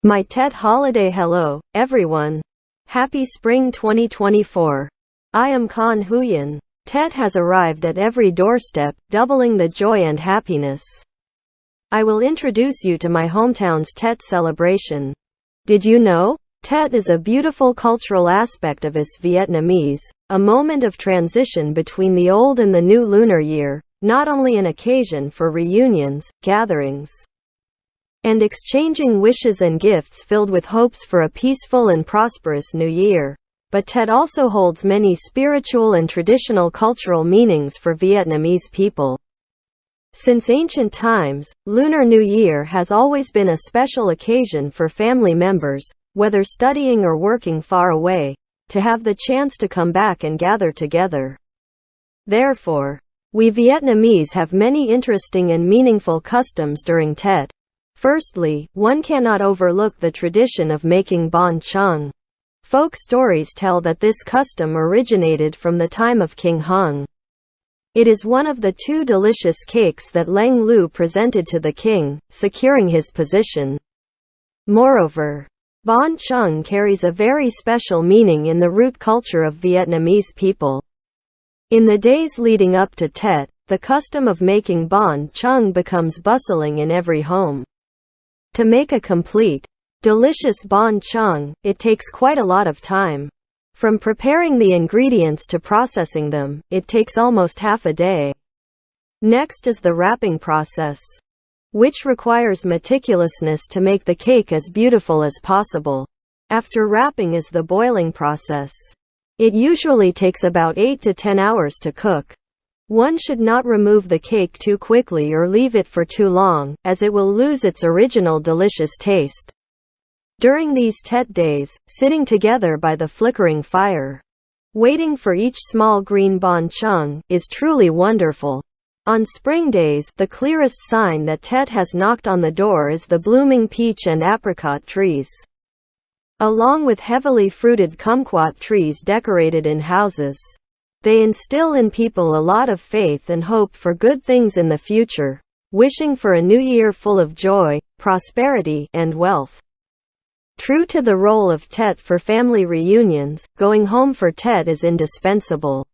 My TET holiday. Hello, everyone. Happy Spring 2024. I am Huyen. TET has arrived at every doorstep, doubling the joy and happiness. I will introduce you to my hometown's TET celebration. Did you know? TET is a beautiful cultural aspect of is Vietnamese, a moment of transition between the old and the new lunar year, not only an occasion for reunions, gatherings, and exchanging wishes and gifts filled with hopes for a peaceful and prosperous new year, but TET also holds many spiritual and traditional cultural meanings for Vietnamese people. Since ancient times, Lunar New Year has always been a special occasion for family members, whether studying or working far away, to have the chance to come back and gather together. Therefore, we Vietnamese have many interesting and meaningful customs during TET. Firstly, one cannot overlook the tradition of making bánh trưng. Folk stories tell that this custom originated from the time of King Huyen. It is one of the two delicious cakes that Lang Lu presented to the king, securing his position. Moreover, bánh trưng carries a very special meaning in the root culture of Vietnamese people. In the days leading up to TET, the custom of making bánh trưng becomes bustling in every home. To make a complete, delicious bánh trưng, it takes quite a lot of time. From preparing the ingredients to processing them, it takes almost half a day. Next is the wrapping process, which requires meticulousness to make the cake as beautiful as possible. After wrapping is the boiling process. It usually takes about 8 to 10 hours to cook. One should not remove the cake too quickly or leave it for too long, as it will lose its original delicious taste. During these TET days, sitting together by the flickering fire, waiting for each small green bánh trưng, is truly wonderful. On spring days, the clearest sign that TET has knocked on the door is the blooming peach and apricot trees, along with heavily fruited kumquat trees decorated in houses. They instill in people a lot of faith and hope for good things in the future, wishing for a new year full of joy, prosperity, and wealth. True to the role of TET for family reunions, going home for TET is indispensable.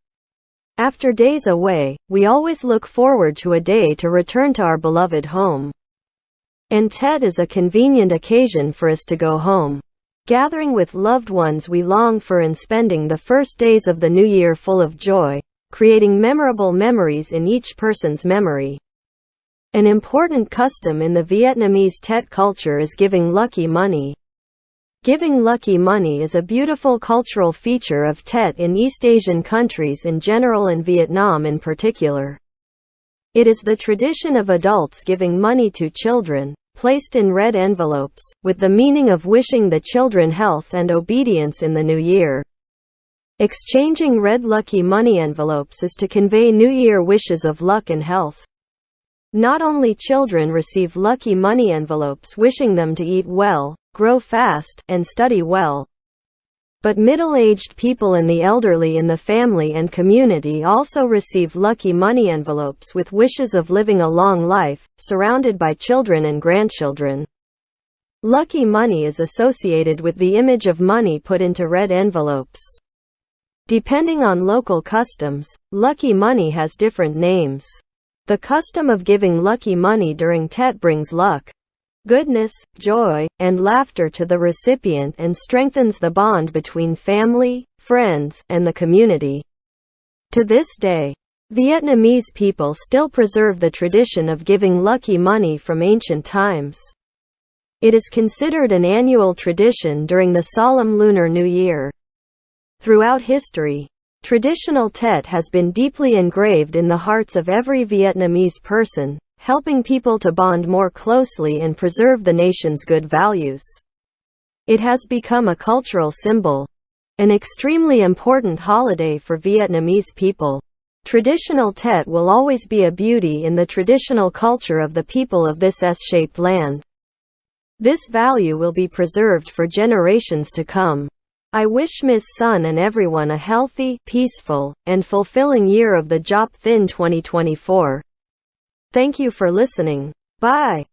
After days away, we always look forward to a day to return to our beloved home. And TET is a convenient occasion for us to go home, gathering with loved ones we long for and spending the first days of the new year full of joy, creating memorable memories in each person's memory. An important custom in the Vietnamese TET culture is giving lucky money. Giving lucky money is a beautiful cultural feature of TET in East Asian countries in general and Vietnam in particular. It is the tradition of adults giving money to children, placed in red envelopes, with the meaning of wishing the children health and obedience in the new year. Exchanging red lucky money envelopes is to convey New Year wishes of luck and health. Not only children receive lucky money envelopes wishing them to eat well, grow fast, and study well, but middle-aged people and the elderly in the family and community also receive lucky money envelopes with wishes of living a long life, surrounded by children and grandchildren. Lucky money is associated with the image of money put into red envelopes. Depending on local customs, lucky money has different names. The custom of giving lucky money during TET brings luck, goodness, joy, and laughter to the recipient and strengthens the bond between family, friends, and the community. To this day, Vietnamese people still preserve the tradition of giving lucky money from ancient times. It is considered an annual tradition during the solemn Lunar New Year. Throughout history, traditional TET has been deeply engraved in the hearts of every Vietnamese person, helping people to bond more closely and preserve the nation's good values. It has become a cultural symbol, an extremely important holiday for Vietnamese people. Traditional TET will always be a beauty in the traditional culture of the people of this S-shaped land. This value will be preserved for generations to come. I wish Ms. Sun and everyone a healthy, peaceful, and fulfilling year of the Giáp Thìn 2024. Thank you for listening. Bye.